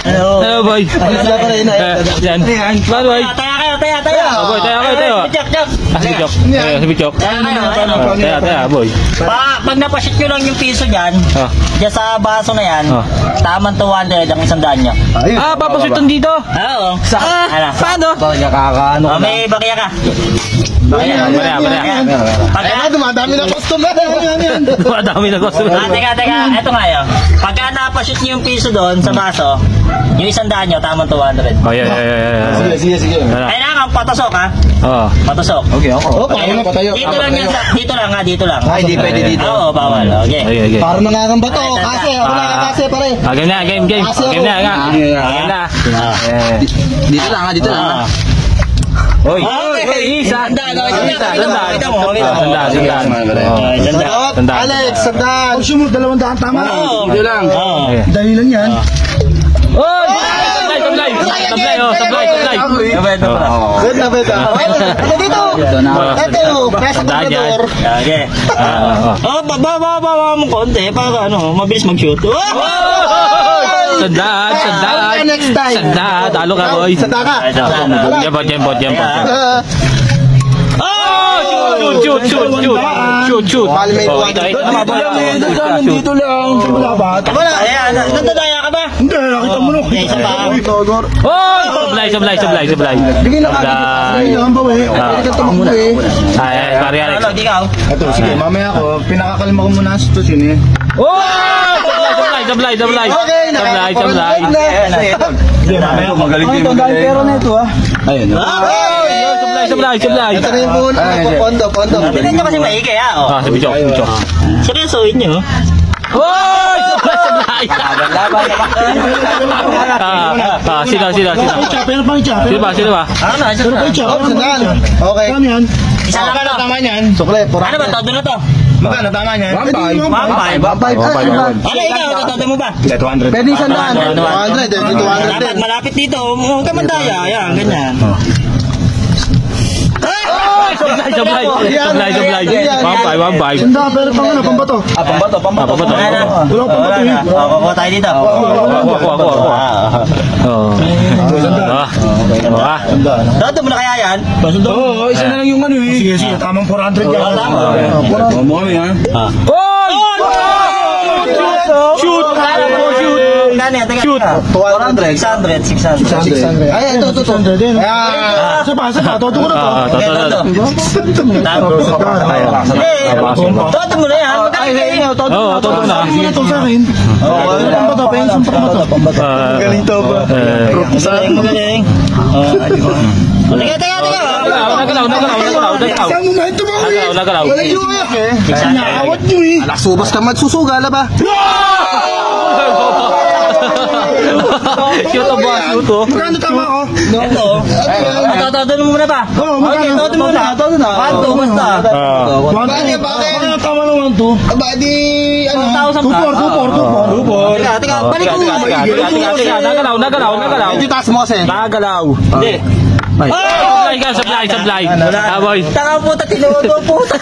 Hello, boy. Yan. Paano, boy? Tayo. Boy, tayo. Si Bichok. Tayo, boy. Pag napashit nyo lang yung piso dyan, dyan sa baso na yan, tamang 200 ang 100 nyo. Papasutan dito. Oo. Paano? May bakya ka. Barya. Dumadami na customer. Dumadami na customer. Teka. Eto nga yun. Pagka napashit nyo yung piso doon sa baso, yung 100 nyo, tamang 200. Oh, yeah. Sige. Kailangan patusok ha? Oo. Patusok. Okay, ako. Dito lang yan. Dito lang. Ay, di pwede dito. Oo, bawal. Okay. Para nangangamba to. Kasi, ako nakakase pare. Game na. Game na. Dito lang. Oy. Sandaan. Alex, sandaan. Sumut, 200 tama. Oo. Dito lang. Dali lang yan. Oy! Sablay. Beta. Ito dito. Ito, nasa comprador. Okay. Baba mo konti para mabilis mag-shoot. Sandaan. Next time. Sandaan. Talo ka, boy. Sandaan ka. Jempot. Shoot. Dito lang. Wala, ayan. Nandadaya ka ba? Hindi, nakita mo no. Isa pa. Oy! Sablay. Bigay na kagad. Ang bawi. Ikaw muna Ay, pare Alex. Ikaw. Ito, sige, mamaya ako. Pinakakalma ko muna ang sitwasyon eh. Oy! Sablay. Okay, Sablay. Mamaya ako, magaling din. Ang dahil pera na ito ah. Ayun. Sablay. Ito na yung puno. Pondo. Tignan nyo kasi maigi ha. Si Bichok. Seryosohin nyo. Oy! Sablay. Sino? Sino ba? Sandaan. Okay. Isa lang ano? Tama niyan. Sukle, Ano ba? Todo na to? Magkano tama niyan? 1.5. Ano ikaw? Todo mo ba? 200. Pwede sandaan. 200. Dapat malapit dito. Huwag ka mandaya. Ayan, ganyan. Sablay. 1.5. Sandaan, pero pambato. Pambato. Wala pambato eh. Kukuha tayo dito. Todo mo na kaya yan? Oo, isa na lang yung ano eh. Sige, tamang 400 yan. Mo kami ha. Shoot! Shoot! 600. Ay, ito. 600 din. Sapa. Todo ko na to. Todo mo na yan. Todo na. Ano to sa akin? Pambato. Galing to ba? Magaling. Teka. Saan mo na ito ba? Nagalaw. Wala yung eh. Nakawat nyo eh. Subas ka magsusugala ba? Shoot ba? Magkano tama ko? Ito. Todo mo muna pa. Oo, magkano? Todo mo muna. Panto, basta. Bakit? Tama ng 1-2. Aba, di, 1,000 2-4. Teka, balik ko. Nagalaw. Hindi taas mo kasi. Nagalaw. Hindi. Sablay. Boy. Taka puta, tinuto puta.